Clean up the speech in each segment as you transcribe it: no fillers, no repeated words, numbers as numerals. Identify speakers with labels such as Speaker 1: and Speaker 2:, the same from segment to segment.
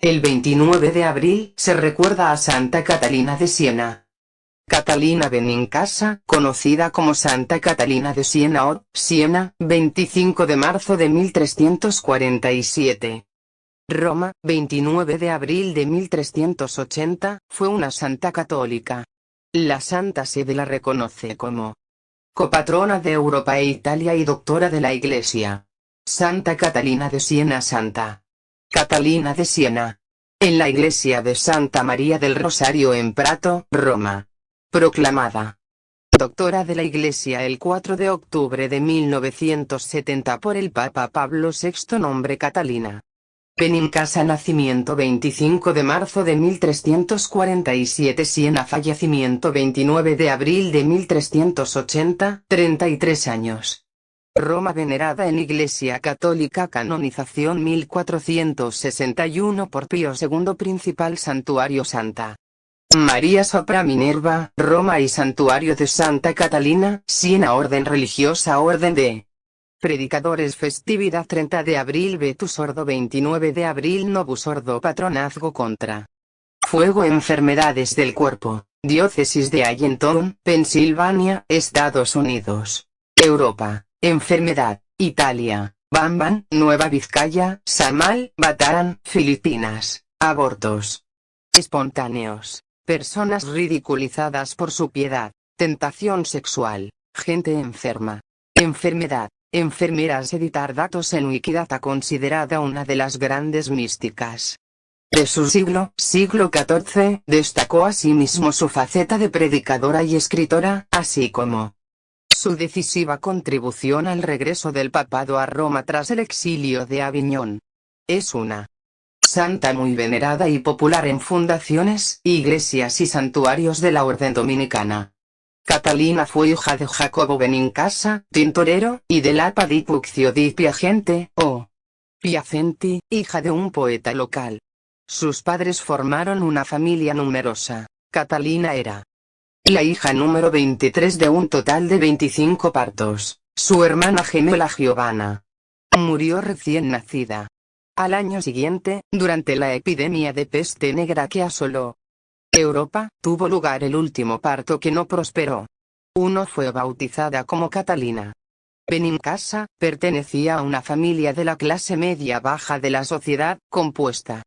Speaker 1: El 29 de abril se recuerda a Santa Catalina de Siena. Catalina Benincasa, conocida como Santa Catalina de Siena o Siena, 25 de marzo de 1347. Roma, 29 de abril de 1380, fue una santa católica. La Santa Sede la reconoce como copatrona de Europa e Italia y doctora de la Iglesia. Santa Catalina de Siena. Santa Catalina de Siena. En la iglesia de Santa María del Rosario en Prato, Roma. Proclamada doctora de la Iglesia el 4 de octubre de 1970 por el Papa Pablo VI. Nombre Catalina Benincasa. Nacimiento 25 de marzo de 1347. Siena. Fallecimiento 29 de abril de 1380, 33 años. Roma. Venerada en Iglesia Católica. Canonización 1461 por Pío II. Principal santuario Santa María sopra Minerva, Roma y Santuario de Santa Catalina, Siena. Orden religiosa. Orden de Predicadores. Festividad 30 de abril. Vetus Ordo. 29 de abril. Novus Ordo. Patronazgo contra fuego. Enfermedades del cuerpo. Diócesis de Allentown, Pensilvania, Estados Unidos. Europa. Enfermedad. Italia. Bamban, Nueva Vizcaya, Samal, Bataan, Filipinas. Abortos espontáneos. Personas ridiculizadas por su piedad. Tentación sexual. Gente enferma. Enfermedad. Enfermeras. Editar datos en Wikidata. Considerada una de las grandes místicas de su siglo XIV, destacó asimismo su faceta de predicadora y escritora, así como su decisiva contribución al regreso del papado a Roma tras el exilio de Aviñón. Es una santa muy venerada y popular en fundaciones, iglesias y santuarios de la orden dominicana. Catalina fue hija de Jacobo Benincasa, tintorero, y de Lapa di Puccio di Piacente, o Piacenti, hija de un poeta local. Sus padres formaron una familia numerosa. Catalina era la hija número 23 de un total de 25 partos. Su hermana gemela Giovanna murió recién nacida. Al año siguiente, durante la epidemia de peste negra que asoló Europa, tuvo lugar el último parto que no prosperó. Uno fue bautizada como Catalina Benincasa, pertenecía a una familia de la clase media baja de la sociedad, compuesta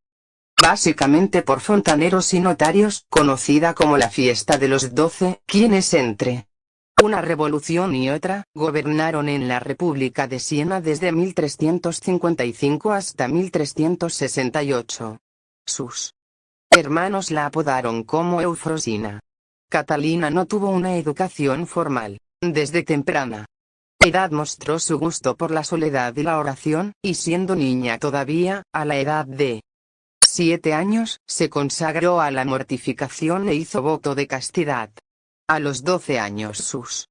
Speaker 1: básicamente por fontaneros y notarios, conocida como la fiesta de los 12, quienes entre una revolución y otra, gobernaron en la República de Siena desde 1355 hasta 1368. Sus hermanos la apodaron como Eufrosina. Catalina no tuvo una educación formal. Desde temprana edad mostró su gusto por la soledad y la oración, y siendo niña todavía, a la edad de 7 años, se consagró a la mortificación e hizo voto de castidad. A los 12 años sus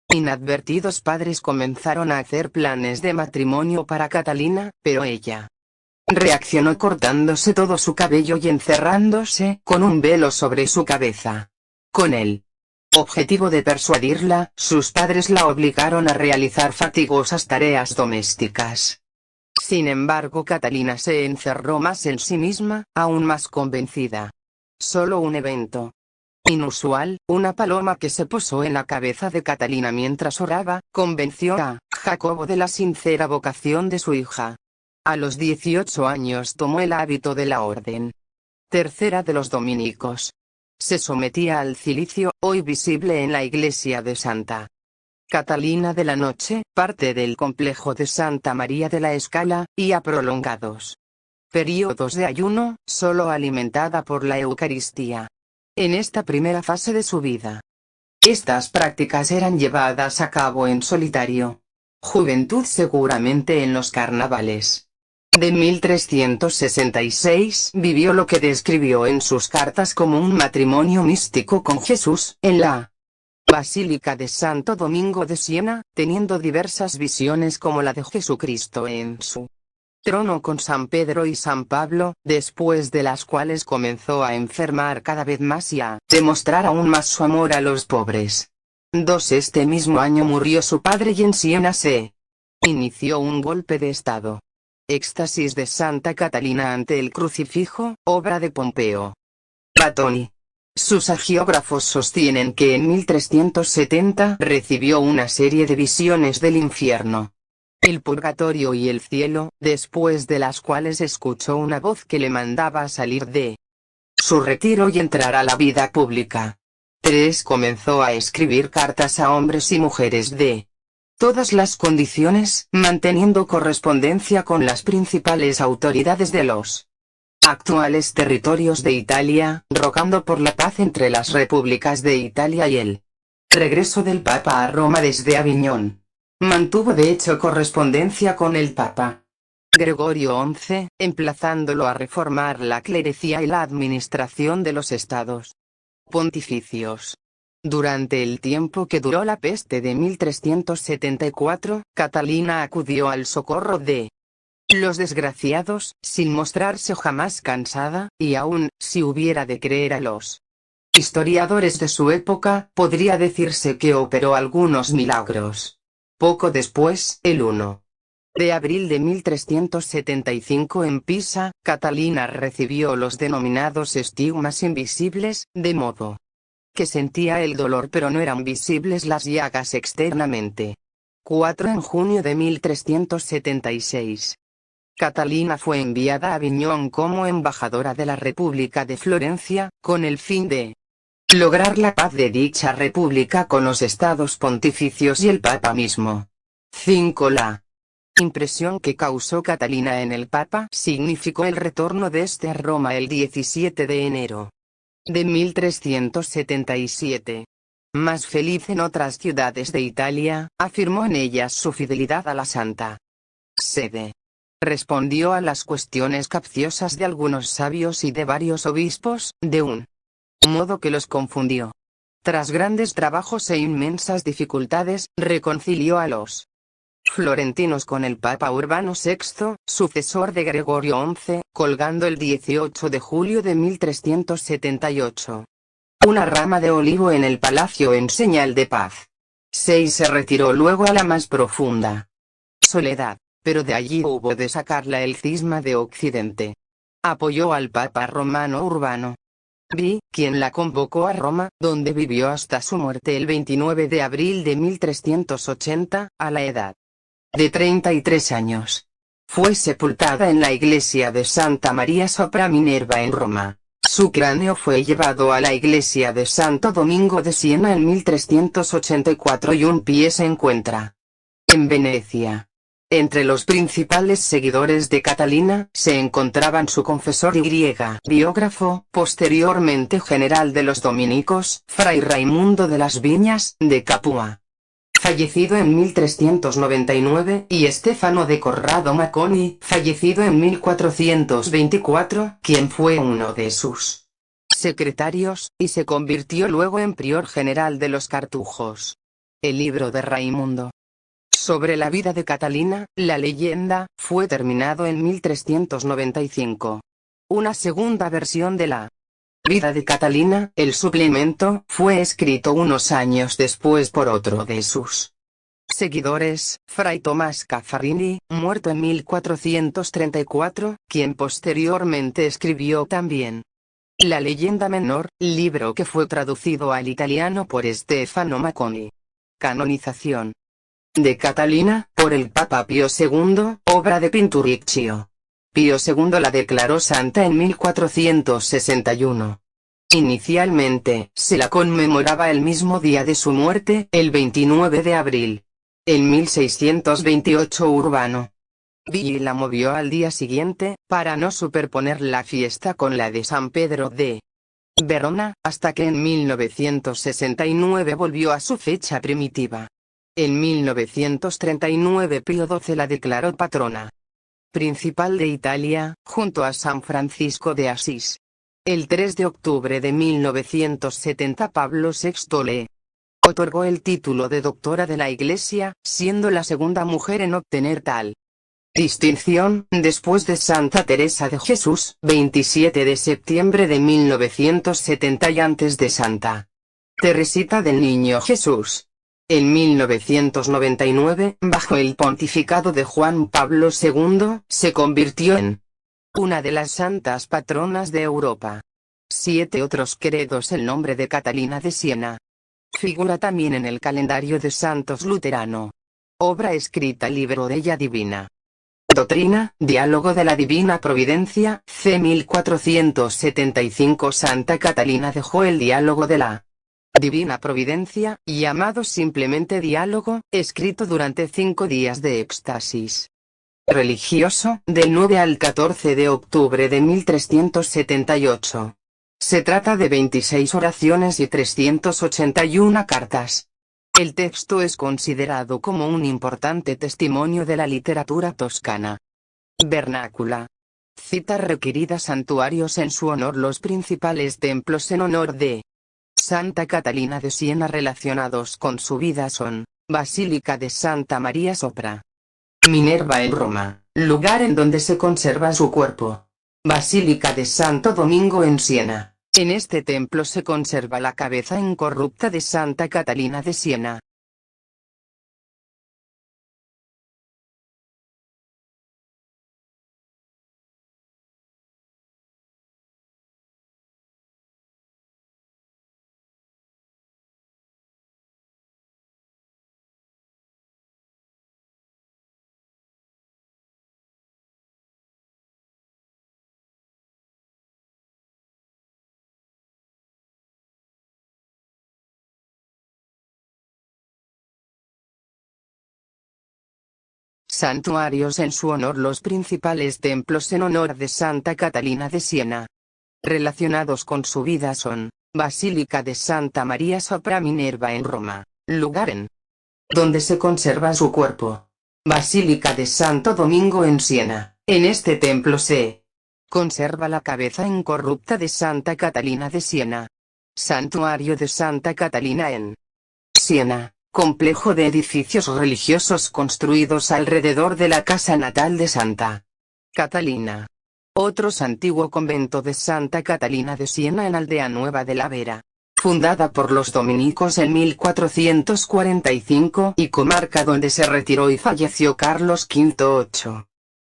Speaker 1: inadvertidos padres comenzaron a hacer planes de matrimonio para Catalina, pero ella reaccionó cortándose todo su cabello y encerrándose con un velo sobre su cabeza. Con el objetivo de persuadirla, sus padres la obligaron a realizar fatigosas tareas domésticas. Sin embargo, Catalina se encerró más en sí misma, aún más convencida. Solo un evento inusual, una paloma que se posó en la cabeza de Catalina mientras oraba, convenció a Jacobo de la sincera vocación de su hija. A los 18 años tomó el hábito de la orden tercera de los dominicos. Se sometía al cilicio, hoy visible en la iglesia de Santa Catalina de la Noche, parte del complejo de Santa María de la Escala, y a prolongados periodos de ayuno, solo alimentada por la Eucaristía. En esta primera fase de su vida, estas prácticas eran llevadas a cabo en solitario. Juventud seguramente en los carnavales de 1366 vivió lo que describió en sus cartas como un matrimonio místico con Jesús, en la Basílica de Santo Domingo de Siena, teniendo diversas visiones como la de Jesucristo en su trono con San Pedro y San Pablo, después de las cuales comenzó a enfermar cada vez más y a demostrar aún más su amor a los pobres. Este mismo año murió su padre y en Siena se inició un golpe de estado. Éxtasis de Santa Catalina ante el crucifijo, obra de Pompeo Batoni. Sus hagiógrafos sostienen que en 1370 recibió una serie de visiones del infierno, el purgatorio y el cielo, después de las cuales escuchó una voz que le mandaba salir de su retiro y entrar a la vida pública. 3. Comenzó a escribir cartas a hombres y mujeres de todas las condiciones, manteniendo correspondencia con las principales autoridades de los actuales territorios de Italia, rogando por la paz entre las repúblicas de Italia y el regreso del Papa a Roma desde Aviñón. Mantuvo de hecho correspondencia con el Papa Gregorio XI, emplazándolo a reformar la clerecía y la administración de los estados pontificios. Durante el tiempo que duró la peste de 1374, Catalina acudió al socorro de los desgraciados, sin mostrarse jamás cansada, y aun, si hubiera de creer a los historiadores de su época, podría decirse que operó algunos milagros. Poco después, el 1 de abril de 1375 en Pisa, Catalina recibió los denominados estigmas invisibles, de modo que sentía el dolor pero no eran visibles las llagas externamente. 4 en junio de 1376. Catalina fue enviada a Aviñón como embajadora de la República de Florencia, con el fin de lograr la paz de dicha república con los estados pontificios y el Papa mismo. 5. La impresión que causó Catalina en el Papa significó el retorno de este a Roma el 17 de enero de 1377. Más feliz en otras ciudades de Italia, afirmó en ellas su fidelidad a la Santa Sede. Respondió a las cuestiones capciosas de algunos sabios y de varios obispos, de un modo que los confundió. Tras grandes trabajos e inmensas dificultades, reconcilió a los florentinos con el Papa Urbano VI, sucesor de Gregorio XI, colgando el 18 de julio de 1378 una rama de olivo en el palacio en señal de paz. 6. Se retiró luego a la más profunda soledad, pero de allí hubo de sacarla el cisma de Occidente. Apoyó al Papa romano Urbano V, quien la convocó a Roma, donde vivió hasta su muerte el 29 de abril de 1380, a la edad de 33 años. Fue sepultada en la iglesia de Santa María sopra Minerva en Roma. Su cráneo fue llevado a la iglesia de Santo Domingo de Siena en 1384 y un pie se encuentra en Venecia. Entre los principales seguidores de Catalina, se encontraban su confesor y biógrafo, posteriormente general de los dominicos, Fray Raimundo de las Viñas, de Capua, fallecido en 1399, y Stefano de Corrado Maconi, fallecido en 1424, quien fue uno de sus secretarios, y se convirtió luego en prior general de los cartujos. El libro de Raimundo sobre la vida de Catalina, la leyenda, fue terminado en 1395. Una segunda versión de la vida de Catalina, el suplemento, fue escrito unos años después por otro de sus seguidores, Fray Tomás Caffarini, muerto en 1434, quien posteriormente escribió también La leyenda menor, libro que fue traducido al italiano por Stefano Maconi. Canonización de Catalina, por el Papa Pío II, obra de Pinturicchio. Pío II la declaró santa en 1461. Inicialmente, se la conmemoraba el mismo día de su muerte, el 29 de abril. En 1628 Urbano V la movió al día siguiente, para no superponer la fiesta con la de San Pedro de Verona, hasta que en 1969 volvió a su fecha primitiva. En 1939 Pío XII la declaró patrona principal de Italia, junto a San Francisco de Asís. El 3 de octubre de 1970 Pablo VI le otorgó el título de doctora de la Iglesia, siendo la segunda mujer en obtener tal distinción, después de Santa Teresa de Jesús, 27 de septiembre de 1970 y antes de Santa Teresita del Niño Jesús. En 1999, bajo el pontificado de Juan Pablo II, se convirtió en una de las santas patronas de Europa. 7 otros credos. El nombre de Catalina de Siena figura también en el calendario de santos luterano. Obra escrita: Libro de ella Divina Doctrina, Diálogo de la Divina Providencia, c. 1475. Santa Catalina dejó el diálogo de la Divina Providencia, llamado simplemente diálogo, escrito durante 5 días de éxtasis religioso, del 9 al 14 de octubre de 1378. Se trata de 26 oraciones y 381 cartas. El texto es considerado como un importante testimonio de la literatura toscana vernácula. Citas requeridas: santuarios en su honor. Los principales templos en honor de Santa Catalina de Siena relacionados con su vida son: Basílica de Santa María Sopra Minerva en Roma, lugar en donde se conserva su cuerpo. Basílica de Santo Domingo en Siena. En este templo se conserva la cabeza incorrupta de Santa Catalina de Siena. Santuarios en su honor. Los principales templos en honor de Santa Catalina de Siena relacionados con su vida son: Basílica de Santa María Sopra Minerva en Roma, lugar en donde se conserva su cuerpo. Basílica de Santo Domingo en Siena. En este templo se conserva la cabeza incorrupta de Santa Catalina de Siena. Santuario de Santa Catalina en Siena, complejo de edificios religiosos construidos alrededor de la casa natal de Santa Catalina. Otros: antiguo convento de Santa Catalina de Siena en Aldea Nueva de la Vera, fundada por los dominicos en 1445 y comarca donde se retiró y falleció Carlos V. 8.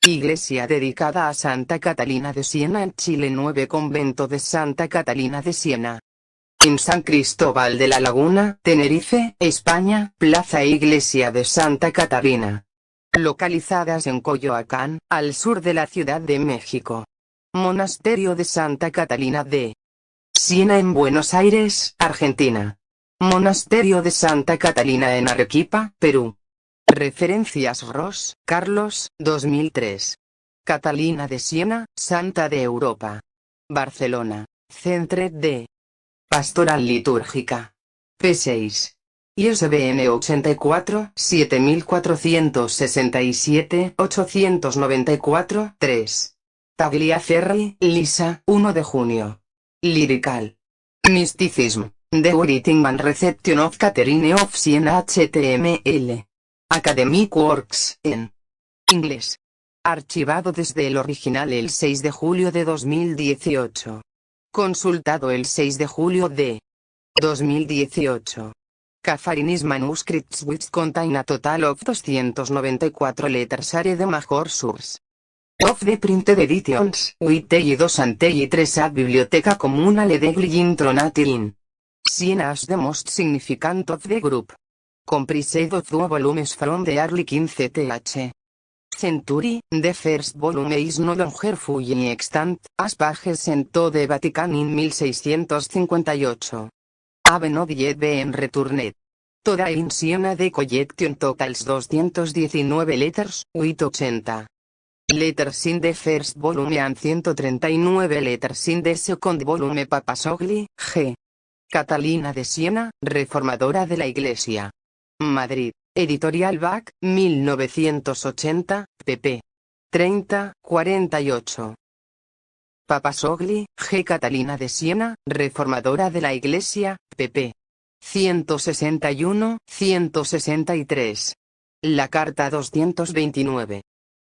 Speaker 1: Iglesia dedicada a Santa Catalina de Siena en Chile. 9. Convento de Santa Catalina de Siena en San Cristóbal de la Laguna, Tenerife, España. Plaza e iglesia de Santa Catalina, localizadas en Coyoacán, al sur de la Ciudad de México. Monasterio de Santa Catalina de Siena en Buenos Aires, Argentina. Monasterio de Santa Catalina en Arequipa, Perú. Referencias: Ross, Carlos, 2003. Catalina de Siena, Santa de Europa. Barcelona, Centre de Pastoral Litúrgica. P6. ISBN 84 7467 894 3. Tagliaferri, Lisa, 1 de junio. Lyrical Mysticism, The Writing and Reception of Catherine of Siena HTML. Academic Works, en inglés. Archivado desde el original el 6 de julio de 2018. Consultado el 6 de julio de 2018. Cafarinis manuscripts which contain a total of 294 letters are the major source of the printed editions, with 2 and 3 at Biblioteca Comunale degli Intronati in Siena as the most significant of the group. Comprised of 2 volumes from the early 15th century. The first volume is no longer fully extant, as pages sent to the Vatican in 1658 have not yet been returned. Toda in Siena the collection totals 219 letters, with 80 letters in the first volume and 139 letters in the second volume. Papasogli, G. Catalina de Siena, reformadora de la Iglesia. Madrid, Editorial Bach, 1980, pp. 30, 48. Papasogli, G. Catalina de Siena, reformadora de la Iglesia, pp. 161, 163. La carta 229.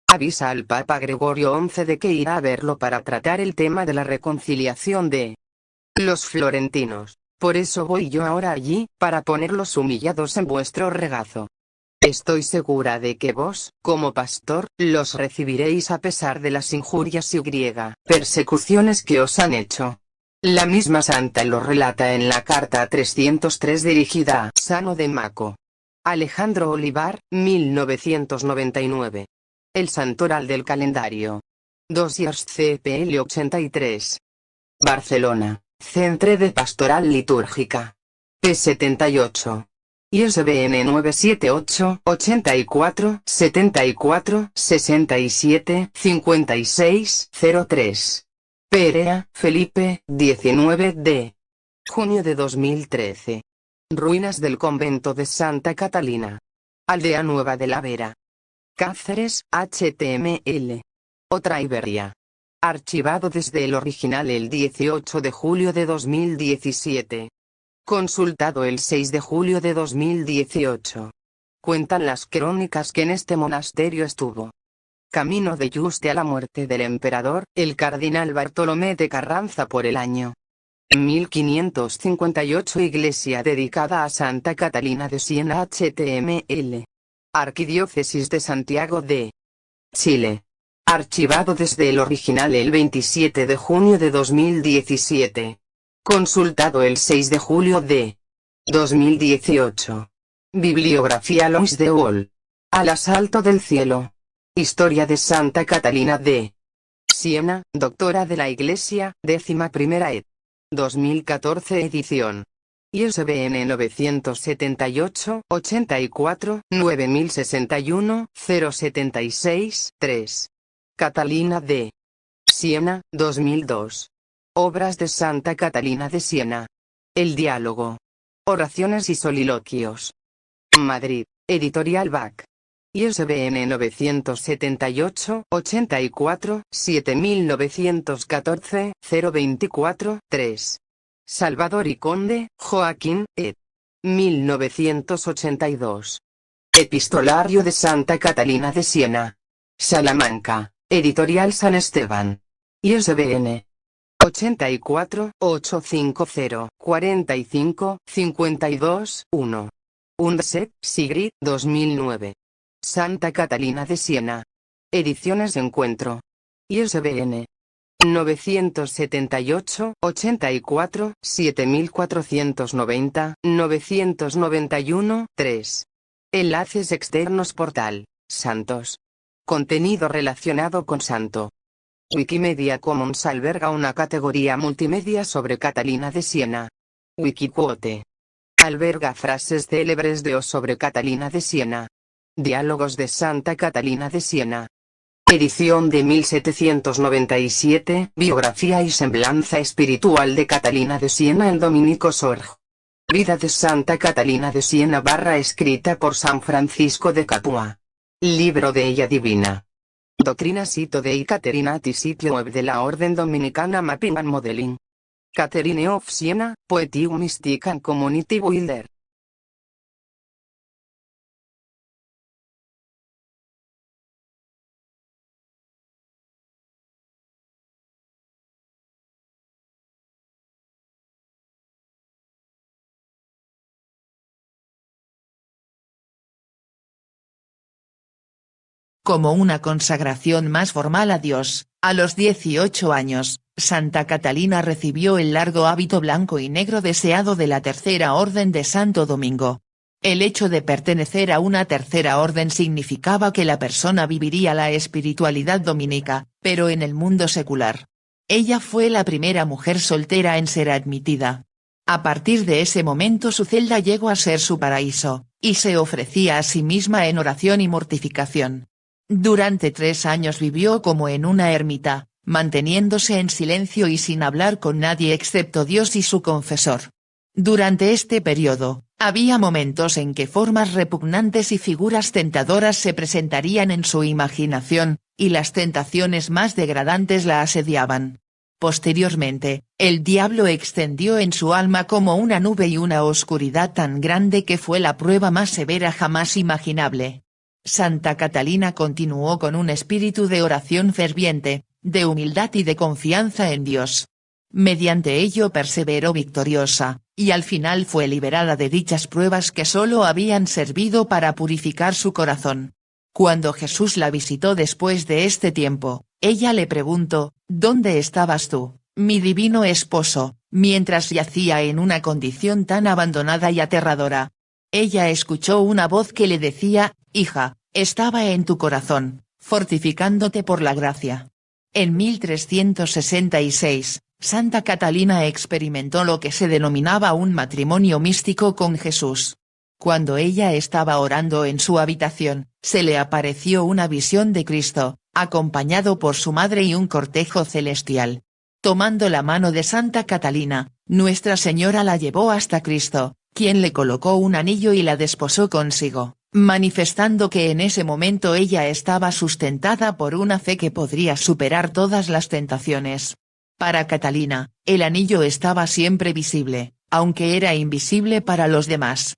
Speaker 1: Avisa al Papa Gregorio XI de que irá a verlo para tratar el tema de la reconciliación de los florentinos. Por eso voy yo ahora allí, para ponerlos humillados en vuestro regazo. Estoy segura de que vos, como pastor, los recibiréis a pesar de las injurias y persecuciones que os han hecho. La misma santa lo relata en la carta 303 dirigida a Sano de Maco. Alejandro Olivar, 1999. El santoral del calendario. 2 Years CPL 83. Barcelona, Centre de Pastoral Litúrgica. P78. ISBN 978 84 74 67 56 03. Perea, Felipe, 19 de junio de 2013. Ruinas del convento de Santa Catalina. Aldea Nueva de la Vera. Cáceres, HTML. Otra Iberia. Archivado desde el original el 18 de julio de 2017. Consultado el 6 de julio de 2018. Cuentan las crónicas que en este monasterio estuvo. Camino de Yuste a la muerte del emperador, el cardenal Bartolomé de Carranza por el año 1558. Iglesia dedicada a Santa Catalina de Siena. HTML. Arquidiócesis de Santiago de Chile. Archivado desde el original el 27 de junio de 2017. Consultado el 6 de julio de 2018. Bibliografía Lois de Wall. Al asalto del cielo. Historia de Santa Catalina de Siena, doctora de la Iglesia, 11ª ed. 2014 edición. ISBN 978 84 9061 076 3. Catalina de Siena, 2002. Obras de Santa Catalina de Siena. El diálogo. Oraciones y soliloquios. Madrid, Editorial Bach. ISBN 978 84 7914 024 3. Salvador y Conde, Joaquín, ed. 1982. Epistolario de Santa Catalina de Siena. Salamanca, Editorial San Esteban. ISBN 84 850 45 52 1. Undset, Sigrid, 2009. Santa Catalina de Siena. Ediciones Encuentro. ISBN 978 84 7490 991 3. Enlaces externos. Portal Santos. Contenido relacionado con Santo. Wikimedia Commons alberga una categoría multimedia sobre Catalina de Siena. Wikiquote. Alberga frases célebres de o sobre Catalina de Siena. Diálogos de Santa Catalina de Siena. Edición de 1797, Biografía y semblanza espiritual de Catalina de Siena en Dominicos.org. Vida de Santa Catalina de Siena escrita por San Francisco de Capua. Libro de ella divina. Doctrina Sito Dei Caterinati, sitio web de la Orden Dominicana. Mapping and Modeling. Catherine of Siena, Poetic Mystic and Community Builder.
Speaker 2: Como una consagración más formal a Dios, a los 18 años, Santa Catalina recibió el largo hábito blanco y negro deseado de la Tercera Orden de Santo Domingo. El hecho de pertenecer a una tercera orden significaba que la persona viviría la espiritualidad dominica, pero en el mundo secular. Ella fue la primera mujer soltera en ser admitida. A partir de ese momento su celda llegó a ser su paraíso, y se ofrecía a sí misma en oración y mortificación. Durante 3 años vivió como en una ermita, manteniéndose en silencio y sin hablar con nadie excepto Dios y su confesor. Durante este periodo, había momentos en que formas repugnantes y figuras tentadoras se presentarían en su imaginación, y las tentaciones más degradantes la asediaban. Posteriormente, el diablo extendió en su alma como una nube y una oscuridad tan grande que fue la prueba más severa jamás imaginable. Santa Catalina continuó con un espíritu de oración ferviente, de humildad y de confianza en Dios. mediante ello perseveró victoriosa, y al final fue liberada de dichas pruebas que solo habían servido para purificar su corazón. Cuando Jesús la visitó después de este tiempo, ella le preguntó: ¿Dónde estabas tú, mi divino esposo, mientras yacía en una condición tan abandonada y aterradora? Ella escuchó una voz que le decía: hija, estaba en tu corazón, fortificándote por la gracia. En 1366, Santa Catalina experimentó lo que se denominaba un matrimonio místico con Jesús. Cuando ella estaba orando en su habitación, se le apareció una visión de Cristo, acompañado por su madre y un cortejo celestial. Tomando la mano de Santa Catalina, Nuestra Señora la llevó hasta Cristo, quien le colocó un anillo y la desposó consigo, manifestando que en ese momento ella estaba sustentada por una fe que podría superar todas las tentaciones. Para Catalina, el anillo estaba siempre visible, aunque era invisible para los demás.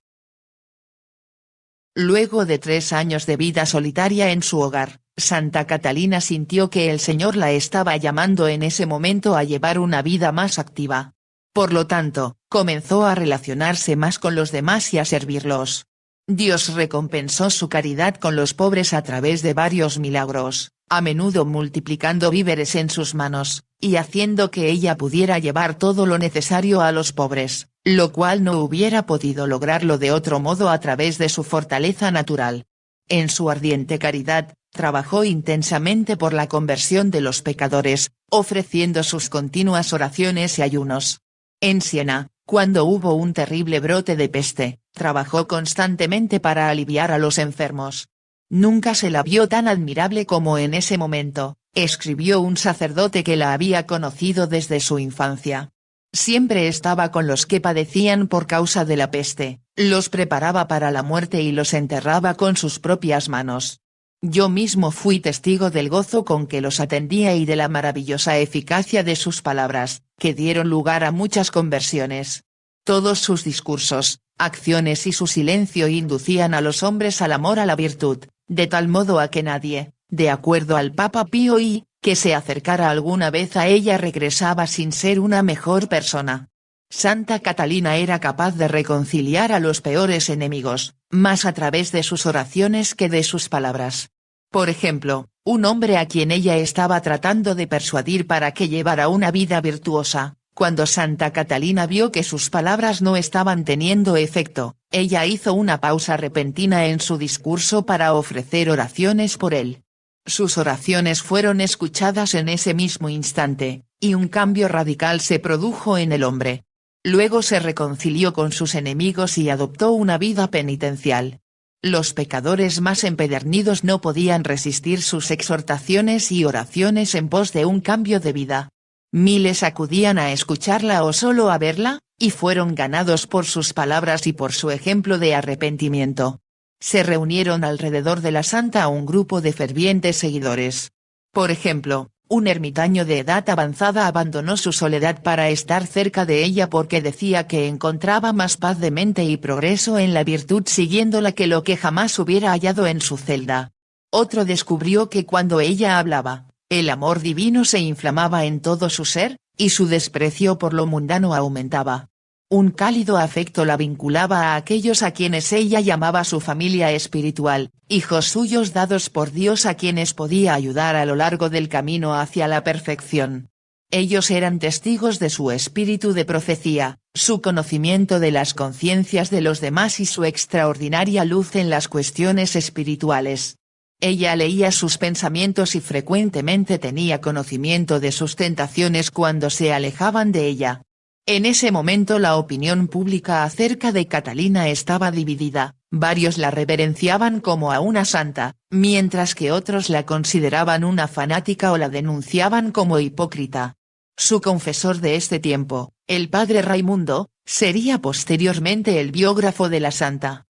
Speaker 2: Luego de 3 años de vida solitaria en su hogar, Santa Catalina sintió que el Señor la estaba llamando en ese momento a llevar una vida más activa. Por lo tanto, comenzó a relacionarse más con los demás y a servirlos. Dios recompensó su caridad con los pobres a través de varios milagros, a menudo multiplicando víveres en sus manos, y haciendo que ella pudiera llevar todo lo necesario a los pobres, lo cual no hubiera podido lograrlo de otro modo a través de su fortaleza natural. En su ardiente caridad, trabajó intensamente por la conversión de los pecadores, ofreciendo sus continuas oraciones y ayunos. En Siena, cuando hubo un terrible brote de peste, trabajó constantemente para aliviar a los enfermos. Nunca se la vio tan admirable como en ese momento, escribió un sacerdote que la había conocido desde su infancia. Siempre estaba con los que padecían por causa de la peste, los preparaba para la muerte y los enterraba con sus propias manos. Yo mismo fui testigo del gozo con que los atendía y de la maravillosa eficacia de sus palabras, que dieron lugar a muchas conversiones. Todos sus discursos, acciones y su silencio inducían a los hombres al amor a la virtud, de tal modo a que nadie, de acuerdo al Papa Pío I, que se acercara alguna vez a ella regresaba sin ser una mejor persona. Santa Catalina era capaz de reconciliar a los peores enemigos, más a través de sus oraciones que de sus palabras. Por ejemplo, un hombre a quien ella estaba tratando de persuadir para que llevara una vida virtuosa, cuando Santa Catalina vio que sus palabras no estaban teniendo efecto, ella hizo una pausa repentina en su discurso para ofrecer oraciones por él. Sus oraciones fueron escuchadas en ese mismo instante, y un cambio radical se produjo en el hombre. Luego se reconcilió con sus enemigos y adoptó una vida penitencial. Los pecadores más empedernidos no podían resistir sus exhortaciones y oraciones en pos de un cambio de vida. Miles acudían a escucharla o solo a verla, y fueron ganados por sus palabras y por su ejemplo de arrepentimiento. Se reunieron alrededor de la santa un grupo de fervientes seguidores. Por ejemplo, un ermitaño de edad avanzada abandonó su soledad para estar cerca de ella porque decía que encontraba más paz de mente y progreso en la virtud siguiéndola que lo que jamás hubiera hallado en su celda. Otro descubrió que cuando ella hablaba, el amor divino se inflamaba en todo su ser, y su desprecio por lo mundano aumentaba. Un cálido afecto la vinculaba a aquellos a quienes ella llamaba su familia espiritual, hijos suyos dados por Dios a quienes podía ayudar a lo largo del camino hacia la perfección. Ellos eran testigos de su espíritu de profecía, su conocimiento de las conciencias de los demás y su extraordinaria luz en las cuestiones espirituales. Ella leía sus pensamientos y frecuentemente tenía conocimiento de sus tentaciones cuando se alejaban de ella. En ese momento la opinión pública acerca de Catalina estaba dividida, varios la reverenciaban como a una santa, mientras que otros la consideraban una fanática o la denunciaban como hipócrita. Su confesor de este tiempo, el padre Raimundo, sería posteriormente el biógrafo de la santa.